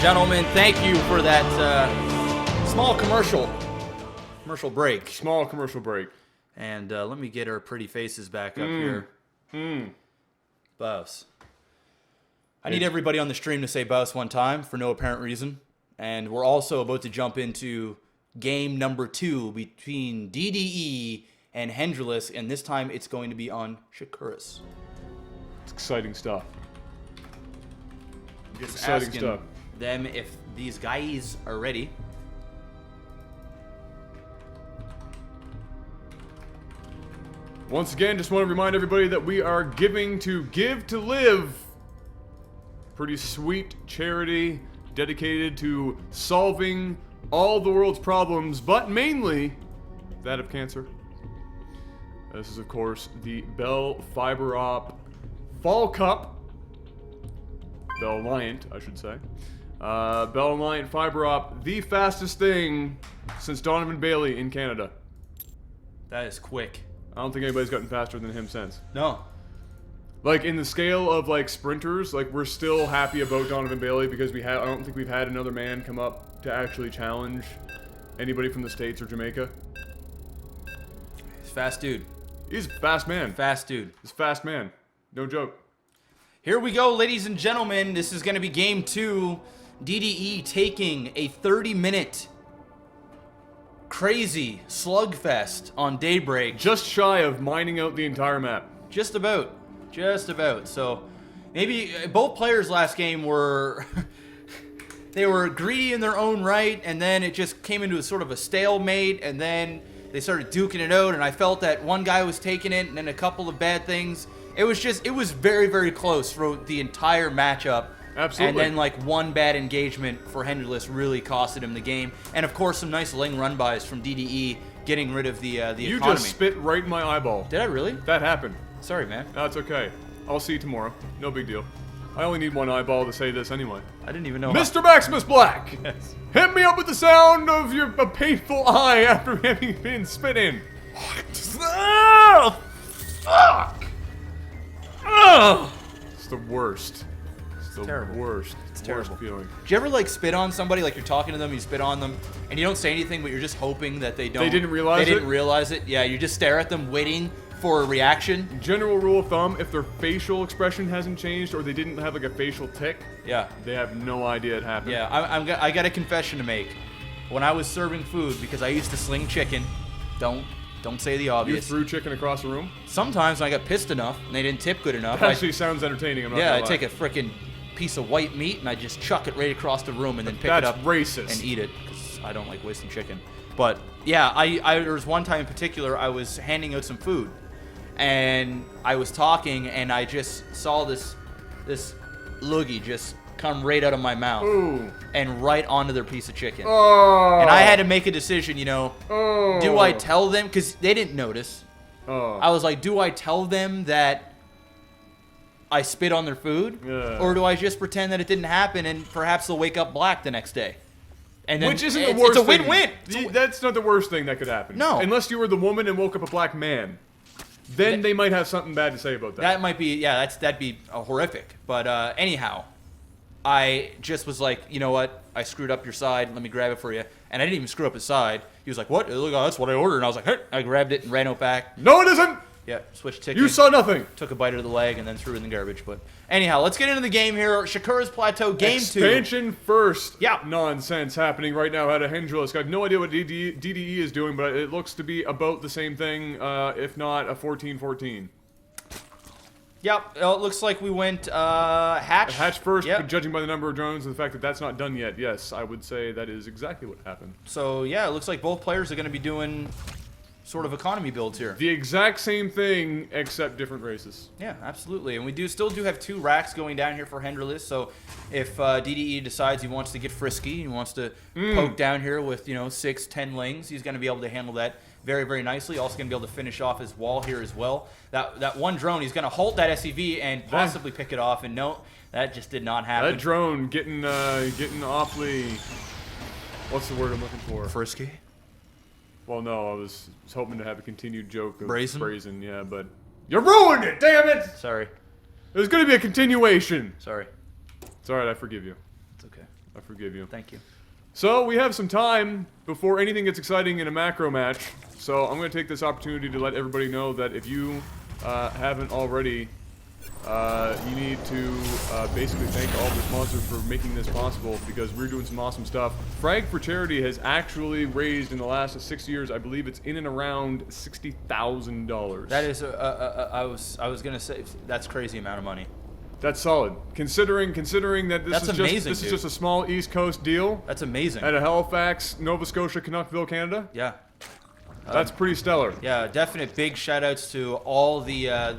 gentlemen, thank you for that small commercial break. Small commercial break. And let me get our pretty faces back up here. Bouse. I need everybody on the stream to say Bouse one time for no apparent reason. And we're also about to jump into game number 2 between DDE and Hendreless, and this time it's going to be on Shakuras. It's exciting stuff. Just Exciting asking stuff. them if these guys are ready. Once again, just want to remind everybody that we are giving to Give to Live. Pretty sweet charity dedicated to solving all the world's problems, but mainly that of cancer. This is, of course, the Bell Fiber Op Fall Cup. Bell Alliant, I should say. Bell Alliant Fiber Op, the fastest thing since Donovan Bailey in Canada. That is quick. I don't think anybody's gotten faster than him since. No. Like, in the scale of, like, sprinters, like, we're still happy about Donovan Bailey because I don't think we've had another man come up to actually challenge anybody from the States or Jamaica. He's a fast dude. He's a fast man. Fast dude. He's a fast man. No joke. Here we go, ladies and gentlemen. This is going to be game 2. DDE taking a 30-minute crazy slugfest on Daybreak. Just shy of mining out the entire map. Just about. Just about. So, maybe both players last game were... they were greedy in their own right, and then it just came into a sort of a stalemate, and then they started duking it out, and I felt that one guy was taking it, and then a couple of bad things. It was very, very close for the entire matchup. Absolutely. And then, like, one bad engagement for Hendreless really costed him the game. And, of course, some nice Ling run-bys from DDE getting rid of the economy. You just spit right in my eyeball. Did I really? That happened. Sorry, man. That's okay. I'll see you tomorrow. No big deal. I only need one eyeball to say this anyway. I didn't even know. Mr. MaximusBlack! Yes. Hit me up with the sound of a painful eye after having been spit in. Oh, fuck! Oh! It's the worst. It's the terrible. worst. It's worst terrible. feeling. Do you ever, like, spit on somebody, like you're talking to them, you spit on them, and you don't say anything, but you're just hoping that they don't... They didn't realize They didn't realize it? Yeah, you just stare at them, waiting for a reaction. General rule of thumb, if their facial expression hasn't changed or they didn't have, like, a facial tick, Yeah. they have no idea it happened. Yeah, I got a confession to make. When I was serving food, because I used to sling chicken, don't say the You obvious. threw chicken across the room? Sometimes when I got pissed enough and they didn't tip good enough, That actually sounds entertaining, I'm not yeah, gonna I lie. take a freaking piece of white meat and I just chuck it right across the room and then pick it That's up racist. and eat it because I don't like wasting chicken. But yeah, there was one time in particular I was handing out some food and I was talking and I just saw this loogie just come right out of my mouth Ooh. and right onto their piece of chicken. Oh. And I had to make a decision, you know. Oh. Do I tell them? Because they didn't notice. Oh. I was like, do I tell them that I spit on their food? Yeah. Or do I just pretend that it didn't happen and perhaps they'll wake up black the next day? And then Which isn't the it's worst a win-win. thing. That's not the worst thing that could happen. No. Unless you were the woman and woke up a black man. Then they might have something bad to say about that. That might be, yeah, that'd be horrific. But anyhow, I just was like, you know what? I screwed up your side. Let me grab it for you. And I didn't even screw up his side. He was like, what? Look, that's what I ordered. And I was like, hey. I grabbed it and ran out back. No, it isn't! Yeah, switched ticket. You saw nothing! Took a bite of the leg and then threw it in the garbage. But anyhow, let's get into the game here. Shakura's Plateau, game 2. Expansion first. Yeah. Nonsense happening right now out of Hendreless. Got no idea what DDE is doing, but it looks to be about the same thing, if not a 14-14. Yep, it looks like we went hatch. Hatch first, Yep. but judging by the number of drones and the fact that that's not done yet, yes, I would say that is exactly what happened. So yeah, it looks like both players are going to be doing sort of economy builds here. The exact same thing, except different races. Yeah, absolutely. And we still do have 2 racks going down here for Hendreless. So if DDE decides he wants to get frisky, he wants to poke down here with 6, 10 lings, he's going to be able to handle that very, very nicely. Also going to be able to finish off his wall here as well. That one drone, he's going to halt that SCV and possibly pick it off. And no, that just did not happen. That drone getting awfully, what's the word I'm looking for? Frisky? Well, no, I was hoping to have a continued joke of Brazen? yeah, but you ruined it, damn it! Sorry. There's gonna be a continuation. Sorry. It's alright, I forgive you. It's okay. I forgive you. Thank you. So we have some time before anything gets exciting in a macro match. So I'm going to take this opportunity to let everybody know that if you haven't already, you need to basically thank all the sponsors for making this possible, because we're doing some awesome stuff. Frag for Charity has actually raised in the last 6 years, I believe it's in and around $60,000. That is, I was gonna say, that's a crazy amount of money. That's solid, considering that That's is amazing, is just a small East Coast deal. That's amazing. At a Halifax, Nova Scotia, Canuckville, Canada. Yeah. That's pretty stellar. Yeah, definite big shout outs to all the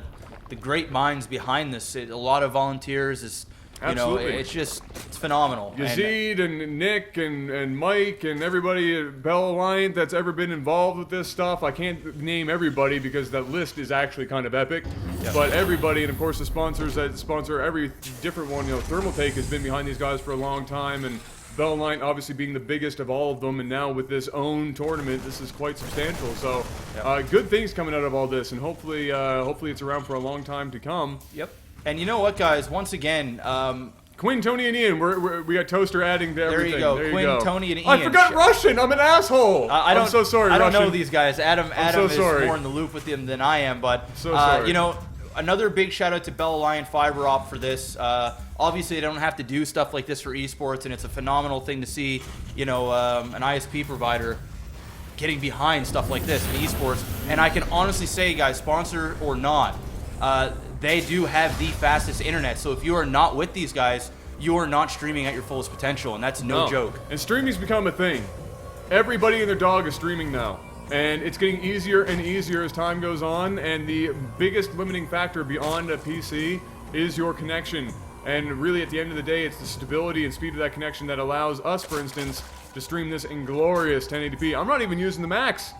great minds behind this. A lot of volunteers. Is Absolutely. it's phenomenal. Yazid and Nick and Mike and everybody at Bell Alliance that's ever been involved with this stuff. I can't name everybody because that list is actually kind of epic. Yeah. But everybody, and of course the sponsors that sponsor every different one. Thermaltake has been behind these guys for a long time, and Bell Alliance obviously being the biggest of all of them, and now with this own tournament, this is quite substantial. So, good things coming out of all this, and hopefully it's around for a long time to come. Yep. And you know what, guys? Once again, Quinn, Tony, and Ian, we got Toaster adding to everything. There you go. Quinn, Tony, and Ian. I forgot Russian. I'm an asshole. I'm so sorry, I don't Russian. know these guys. Adam so is sorry. more in the loop with them than I am. But sorry. Another big shout out to Bell Alliance Fiber Op for this. Obviously, they don't have to do stuff like this for esports, and it's a phenomenal thing to see. An ISP provider getting behind stuff like this in esports. And I can honestly say, guys, sponsor or not, they do have the fastest internet. So if you are not with these guys, you are not streaming at your fullest potential, and that's no joke. And streaming's become a thing. Everybody and their dog is streaming now. And it's getting easier and easier as time goes on, and the biggest limiting factor beyond a PC is your connection. And really, at the end of the day, it's the stability and speed of that connection that allows us, for instance, to stream this in glorious 1080p. I'm not even using the max.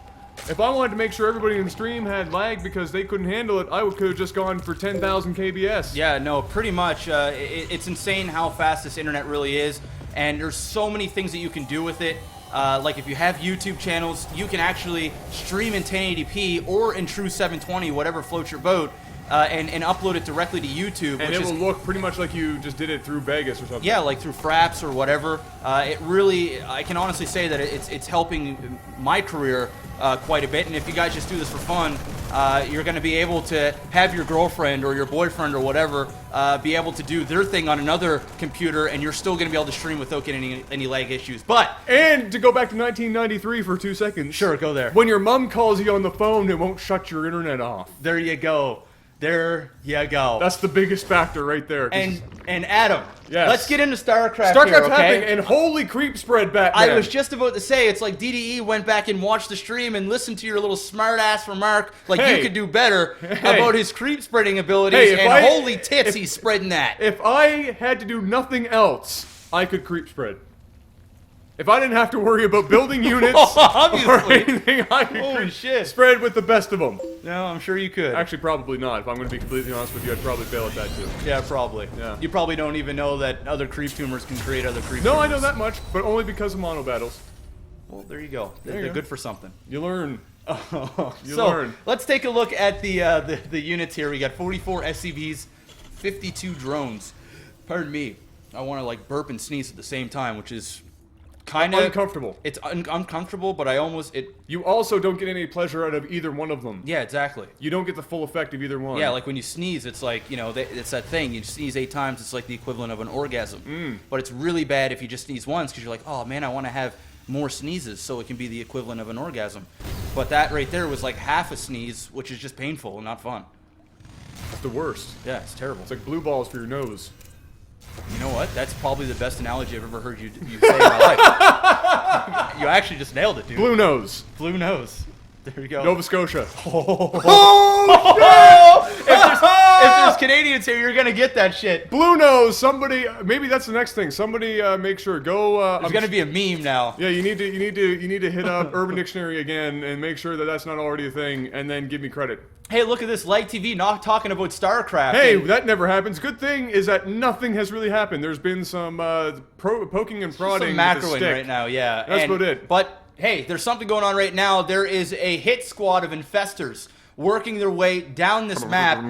If I wanted to make sure everybody in the stream had lag because they couldn't handle it, I could have just gone for 10,000 kbs. Yeah, no, pretty much. It's insane how fast this internet really is, and there's so many things that you can do with it. Like if you have YouTube channels, you can actually stream in 1080p or in true 720, whatever floats your boat, and upload it directly to YouTube. And it will look pretty much like you just did it through Vegas or something. Yeah, like through Fraps or whatever. It really, I can honestly say that it's helping my career quite a bit. And if you guys just do this for fun, you're going to be able to have your girlfriend or your boyfriend or whatever be able to do their thing on another computer, and you're still going to be able to stream without getting any lag issues. And to go back to 1993 for 2 seconds. Sure, go there. When your mom calls you on the phone, it won't shut your internet off. There you go. There you go. That's the biggest factor right there. And Adam, yes. Let's get into Starcraft Starcraft's here, okay? happening, and holy creep spread, Batman. I was just about to say, it's like DDE went back and watched the stream and listened to your little smart-ass remark, like you could do better about his creep spreading abilities, and holy tits, he's spreading that. If I had to do nothing else, I could creep spread. If I didn't have to worry about building units or anything, I could spread with the best of them. No, I'm sure you could. Actually, probably not. If I'm going to be completely honest with you, I'd probably fail at that too. Yeah, probably. Yeah. You probably don't even know that other creep tumors can create other creep tumors. No, I know that much, but only because of mono battles. Well, there you go. They're good for something. You learn. You learn. Let's take a look at the units here. We got 44 SCVs, 52 drones. Pardon me. I want to like burp and sneeze at the same time, which is kind of uncomfortable. It's uncomfortable, but You also don't get any pleasure out of either one of them. Yeah, exactly. You don't get the full effect of either one. Yeah, like when you sneeze, it's like, it's that thing. You sneeze 8 times, it's like the equivalent of an orgasm. But it's really bad if you just sneeze once, because you're like, oh man, I want to have more sneezes so it can be the equivalent of an orgasm. But that right there was like half a sneeze, which is just painful and not fun. It's the worst. Yeah, it's terrible. It's like blue balls for your nose. You know what? That's probably the best analogy I've ever heard you say in my life. You actually just nailed it, dude. Blue nose. Blue nose. There you go. Nova Scotia. If there's Canadians here, you're gonna get that shit. Blue nose. Somebody. Maybe that's the next thing. Somebody make sure. Go. There's gonna be a meme now. Yeah, you need to hit up Urban Dictionary again and make sure that that's not already a thing, and then give me credit. Hey, look at this, LAGTV not talking about Starcraft. Hey, that never happens. Good thing is that nothing has really happened. There's been some poking and prodding. Some macroing right now, yeah. That's about it. But hey, there's something going on right now. There is a hit squad of Infestors working their way down this map.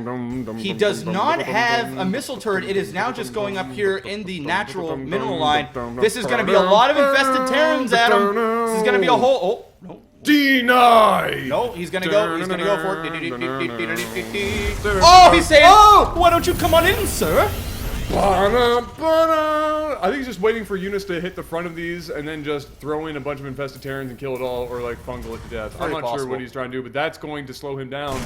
He does not have a missile turret. It is now just going up here in the natural mineral line. This is going to be a lot of infested Terrans at him. This is going to be a whole... Oh, no. Deny! No, he's gonna go. He's gonna go for it. Oh, he's saying, "Oh, why don't you come on in, sir?" I think he's just waiting for units to hit the front of these and then just throw in a bunch of infested Terrans and kill it all, or like fungal it to death. I'm not sure what he's trying to do, but that's going to slow him down.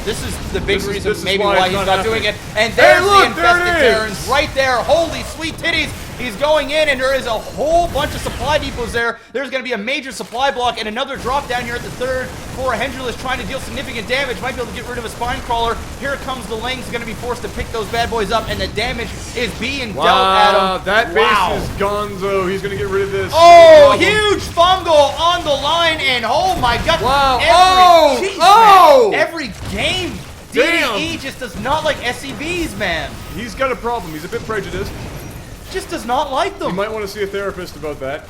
This is the big reason maybe why he's not doing it. And there's the infested Terrans right there. Holy sweet titties. He's going in, and there is a whole bunch of supply depots there. There's going to be a major supply block and another drop down here at the third for a Hendrillus trying to deal significant damage. Might be able to get rid of a spine crawler. Here comes the Lings, going to be forced to pick those bad boys up, and the damage is being dealt at him. That base is gonzo. He's going to get rid of this. Oh, huge fungal on the line, and oh my god. Wow. Every game, DDE just does not like SCVs, man. He's got a problem. He's a bit prejudiced. Just does not like them. You might want to see a therapist about that.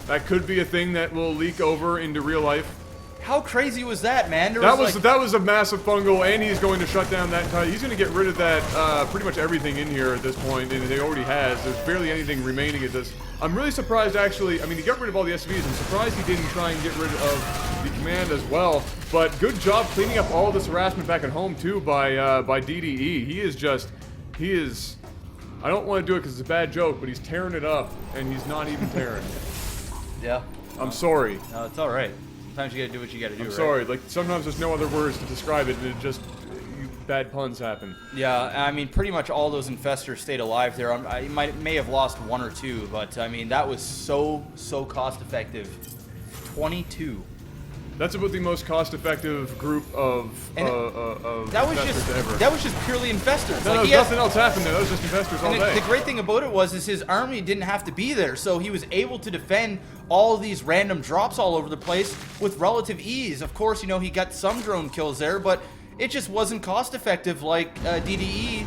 That could be a thing that will leak over into real life. How crazy was that, man? That was a massive fungal, and he's going to shut down that. He's going to get rid of that. Pretty much everything in here at this point, and he already has. There's barely anything remaining at this. I'm really surprised, actually. I mean, he got rid of all the SCVs. I'm surprised he didn't try and get rid of the command as well. But good job cleaning up all of this harassment back at home too by DDE. He is. I don't want to do it because it's a bad joke, but he's tearing it up, and he's not even tearing. Yeah. I'm sorry. No, it's all right. Sometimes you gotta do what you gotta do. I'm sorry. Like sometimes there's no other words to describe it, and it just bad puns happen. Yeah, I mean, pretty much all those infestors stayed alive there. I may have lost one or two, but I mean that was so cost effective. 22. That's about the most cost-effective group of infestors ever. That was just purely infestors. No, nothing else happened there. That was just infestors all day. The great thing about it was his army didn't have to be there, so he was able to defend all of these random drops all over the place with relative ease. Of course, you know, he got some drone kills there, but it just wasn't cost-effective like DDE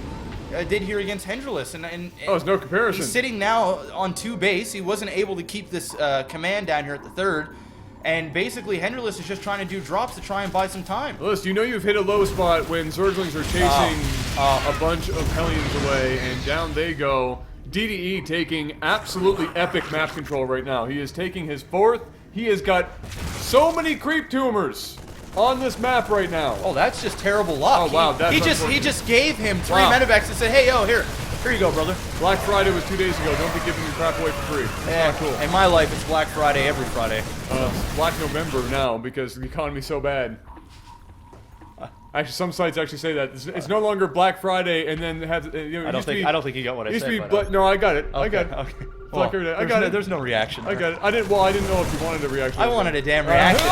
did here against Hendrillus. And there's no comparison. He's sitting now on 2 base. He wasn't able to keep this command down here at the third. And basically, Hendrillus is just trying to do drops to try and buy some time. Listen, you know you've hit a low spot when Zerglings are chasing a bunch of Hellions away, and down they go. DDE taking absolutely epic map control right now. He is taking his 4th. He has got so many creep tumors on this map right now. Oh, that's just terrible luck. Oh, wow. He just gave him 3 medevacs and said, hey, yo, here you go, brother. Black Friday was 2 days ago. Don't be giving your crap away for free. Yeah, cool. In my life, it's Black Friday every Friday. Black November now because the economy's so bad. Actually, some sites actually say that it's no longer Black Friday, and then have you know. I don't think you got what I said. No, I got it. Okay, I got it. Okay. Well, I got it. There's no reaction there. I got it. I didn't know if you wanted a reaction. I wanted a damn reaction.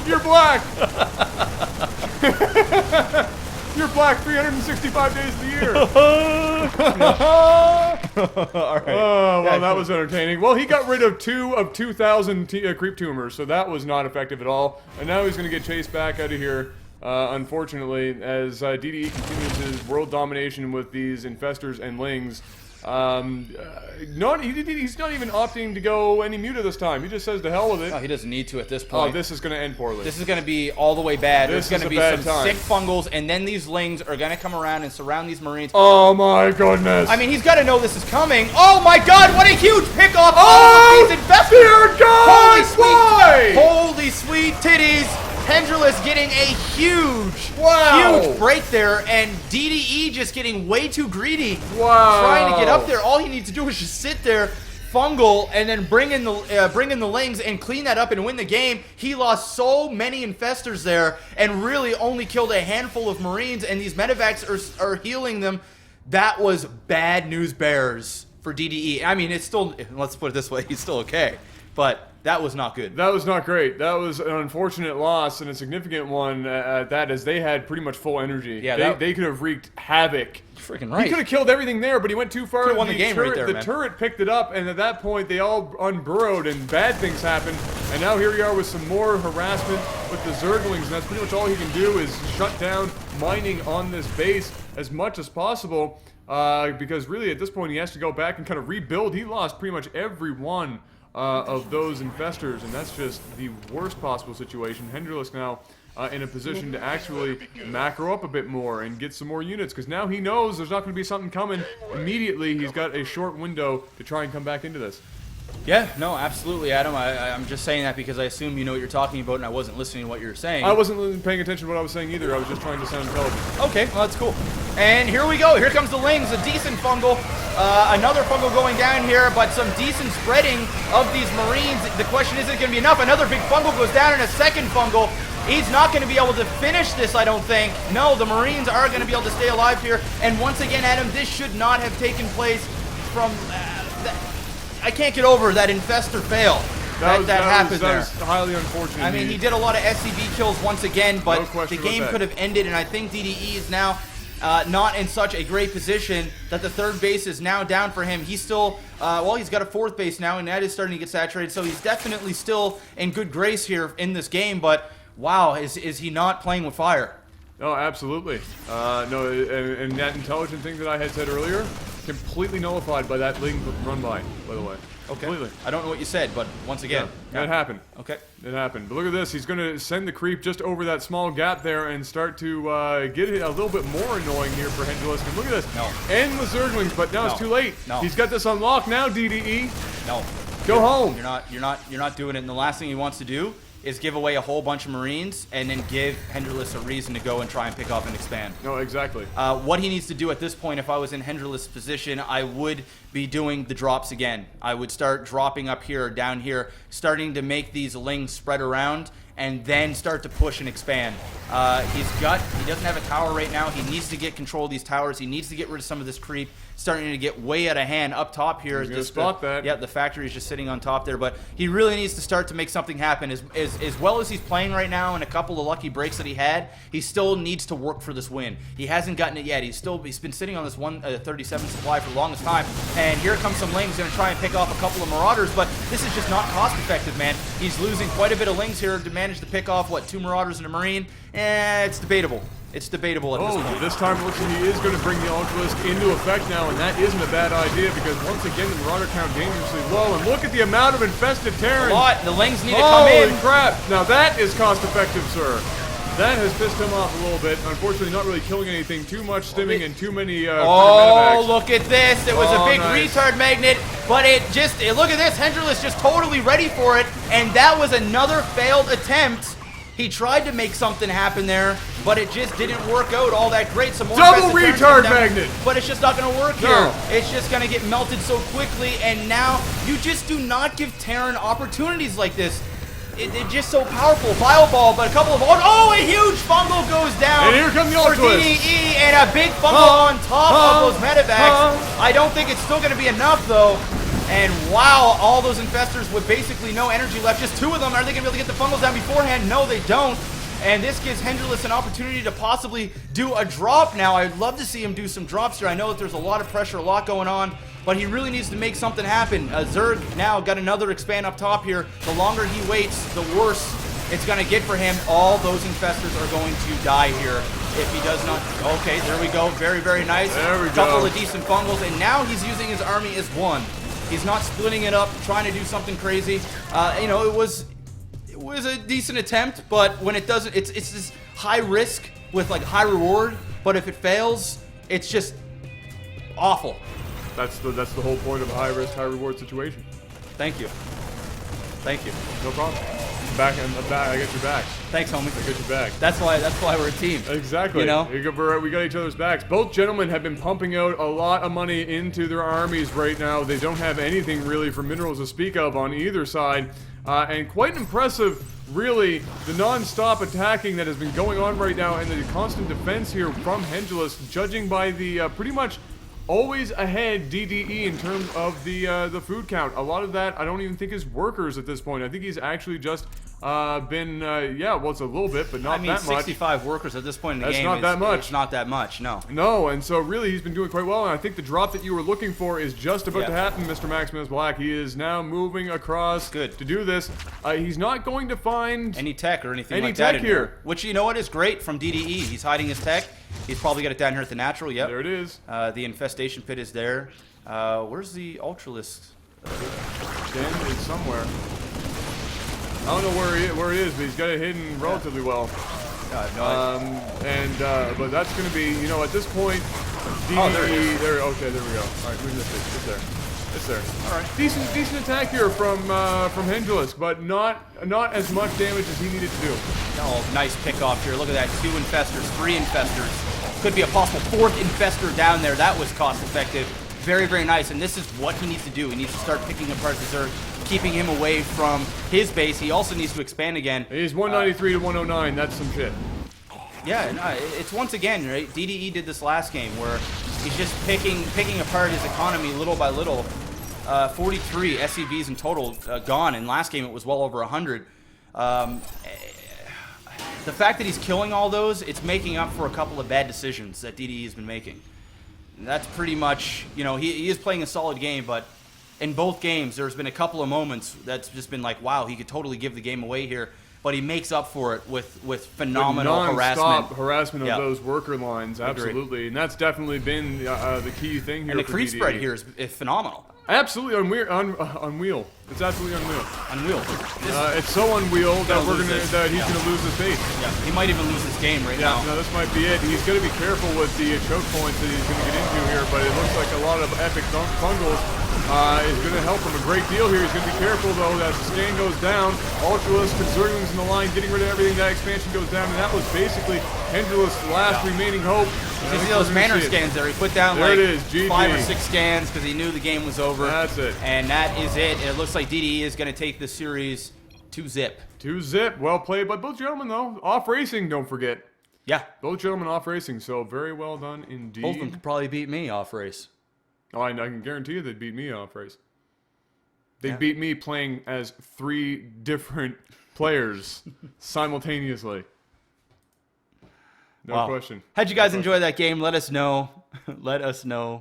You're black. You're black 365 days of the year. All right. Oh, well, that was entertaining. Well, he got rid of 2 of 2,000 creep tumors, so that was not effective at all. And now he's going to get chased back out of here, unfortunately, as DDE continues his world domination with these infestors and lings. He's not even opting to go any muta this time. He just says to hell with it. Oh, he doesn't need to at this point. Oh, this is going to end poorly. This is going to be all the way bad. This There's going to be some sick fungals, and then these lings are going to come around and surround these marines. Oh my goodness! I mean, he's got to know this is coming. Oh my God! What a huge pickoff! Oh, these infestors! Dear God! Holy sweet titties! Hendrillus getting a huge break there, and DDE just getting way too greedy. Wow! Trying to get up there. All he needs to do is just sit there, fungal, and then bring in the lings and clean that up and win the game. He lost so many infestors there, and really only killed a handful of marines. And these medevacs are healing them. That was bad news bears for DDE. I mean, it's still. Let's put it this way: he's still okay, but. That was not good. That was not great. That was an unfortunate loss and a significant one at that, as they had pretty much full energy. Yeah, they could have wreaked havoc. Freaking right. He could have killed everything there, but he went too far. Could have won the game right there, man. The turret picked it up, and at that point, they all unburrowed, and bad things happened. And now here we are with some more harassment with the Zerglings, and that's pretty much all he can do is shut down mining on this base as much as possible. Because really, at this point, he has to go back and kind of rebuild. He lost pretty much every one of those infestors, and that's just the worst possible situation. Henderless now in a position to actually macro up a bit more and get some more units, because now he knows there's not going to be something coming immediately. He's got a short window to try and come back into this. Yeah, no, absolutely, Adam. I'm just saying that because I assume you know what you're talking about, and I wasn't listening to what you were saying. I wasn't paying attention to what I was saying either. I was just trying to sound intelligent. Okay, well, that's cool. And here we go. Here comes the Lings, a decent fungal. Another fungal going down here, but some decent spreading of these Marines. The question is it going to be enough? Another big fungal goes down, and a second fungal. He's not going to be able to finish this, I don't think. No, the Marines are going to be able to stay alive here. And once again, Adam, this should not have taken place from... I can't get over that Infestor fail. That happened there. That was highly unfortunate. I mean, he did a lot of SCV kills once again, but No the game could have ended, and I think DDE is now not in such a great position that the third base is now down for him. He's still, well, he's got a fourth base now, and that is starting to get saturated, so he's definitely still in good grace here in this game, but wow, is he not playing with fire? Oh, absolutely. No, and that intelligent thing that I had said earlier, completely nullified by that Ling run by the way. Okay. Completely. I don't know what you said, but once again. Yeah, that happened. Okay. It happened. But look at this. He's going to send the creep just over that small gap there and start to get it a little bit more annoying here for Henderless. And look at this. No. Endless Zerglings, but now it's too late. No. He's got this unlocked now, DDE. No. Go home. You're not doing it. And the last thing he wants to do is give away a whole bunch of Marines and then give Henderless a reason to go and try and pick up and expand. No, exactly. What he needs to do at this point, if I was in Henderless' position, I would be doing the drops again. I would start dropping up here or down here, starting to make these Lings spread around, and then start to push and expand. He doesn't have a tower right now. He needs to get control of these towers. He needs to get rid of some of this creep. Starting to get way out of hand up top here. He's gonna spot that. Yeah, the factory is just sitting on top there, but he really needs to start to make something happen. As well as he's playing right now, and a couple of lucky breaks that he had, he still needs to work for this win. He hasn't gotten it yet. He's been sitting on this 137 supply for the longest time, and here comes some Lings, gonna try and pick off a couple of Marauders, but this is just not cost effective, man. He's losing quite a bit of Lings here to manage to pick off, what, 2 Marauders and a Marine? It's debatable. It's debatable at this point. This time it looks like he is going to bring the Ultralisk into effect now, and that isn't a bad idea because once again the Marauder count dangerously low, and look at the amount of infested Terrans. A lot. The Lings need to come in. Holy crap! Now that is cost effective, sir. That has pissed him off a little bit. Unfortunately, not really killing anything. Too much stimming and too many. Oh, look at this! It was a big nice. retard magnet, but look at this. Henderless just totally ready for it, and that was another failed attempt. He tried to make something happen there, but it just didn't work out all that great. Some more double retard magnet! But it's just not going to work here. It's just going to get melted so quickly, and now you just do not give Terran opportunities like this. It's just so powerful. Fireball, but a couple of... Oh, a huge fungal goes down. And here come the for Ultralisk. DDE, and a big fungal on top of those medevacs. I don't think it's still going to be enough, though. And wow, all those infestors with basically no energy left. Just 2 of them. Are they going to be able to get the fungals down beforehand? No, they don't. And this gives Henderless an opportunity to possibly do a drop now. I'd love to see him do some drops here. I know that there's a lot of pressure, a lot going on, but he really needs to make something happen. Zerg now got another expand up top here. The longer he waits, the worse it's going to get for him. All those infestors are going to die here if he does not. Okay, there we go. Very, very nice. There we go. Couple of decent fungals, and now he's using his army as one. He's not splitting it up, trying to do something crazy. You know, it was a decent attempt, but when it doesn't, it's this high risk with like high reward. But if it fails, it's just awful. That's the whole point of a high risk, high reward situation. Thank you. Thank you. No problem. I'm back. I got your back. Thanks, homie. I got your back. That's why we're a team. Exactly. You know, we got each other's backs. Both gentlemen have been pumping out a lot of money into their armies right now. They don't have anything really for minerals to speak of on either side, and quite impressive, really, the non-stop attacking that has been going on right now, and the constant defense here from Henderless, judging by the pretty much always ahead DDE in terms of the food count. A lot of that I don't even think is workers at this point. I think he's actually just been yeah, well, it's a little bit, but not that much. 65 workers at this point in the game. That's not that much. It's not that much, no. No, and so really he's been doing quite well, and I think the drop that you were looking for is just about to happen, Mr. MaximusBlack. He is now moving across to do this. He's not going to find any tech or anything like that in here. Which, you know what, is great from DDE. He's hiding his tech. He's probably got it down here at the natural. Yep. There it is. The infestation pit is there. Where's the Ultralisk? Den is somewhere. I don't know where it is, but he's got it hidden relatively well. Yeah, I have no idea. But that's going to be, you know, at this point, Oh, there it is. Okay, there we go. All right, we missed it. It's there. It's there. All right, decent attack here from Hendulus, but not as much damage as he needed to do. Oh, nice pick off here. Look at that. 2 Infestors, 3 Infestors. Could be a possible 4th Infestor down there. That was cost effective. Very, very nice. And this is what he needs to do. He needs to start picking apart the Zerg, keeping him away from his base. He also needs to expand again. He's 193 to 109. That's some shit. Yeah, no, it's once again, right? DDE did this last game where he's just picking apart his economy little by little. 43 SCVs in total gone. In last game, it was well over 100. The fact that he's killing all those, it's making up for a couple of bad decisions that DDE has been making. And that's pretty much, you know, he is playing a solid game, but in both games, there's been a couple of moments that's just been like, wow, he could totally give the game away here. But he makes up for it with phenomenal harassment of those worker lines, absolutely. And that's definitely been the key thing here. And the creep spread here is phenomenal. Absolutely unreal. It's absolutely unreal. Unreal. It's so unreal that he's gonna lose his base. Yeah, he might even lose this game right now. Yeah, no, this might be it. He's gonna be careful with the choke points that he's gonna get into here, but it looks like a lot of epic fungals is gonna help him a great deal here. He's gonna be careful though as the scan goes down. Ultralisk and Zerglings in the line, getting rid of everything. That expansion goes down, and that was basically Hendulus' last remaining hope. You see those manor scans there. He put down there like 5 or 6 scans because he knew the game was over. That's it. And that is it. It looks like DDE is going to take this series 2-0. 2-0. Well played by both gentlemen, though. Off racing, don't forget. Yeah. Both gentlemen off racing, so very well done indeed. Both of them could probably beat me off race. Oh, I can guarantee you they'd beat me off race. They'd beat me playing as 3 different players simultaneously. No question. How'd you guys enjoy that game? Let us know. Let us know.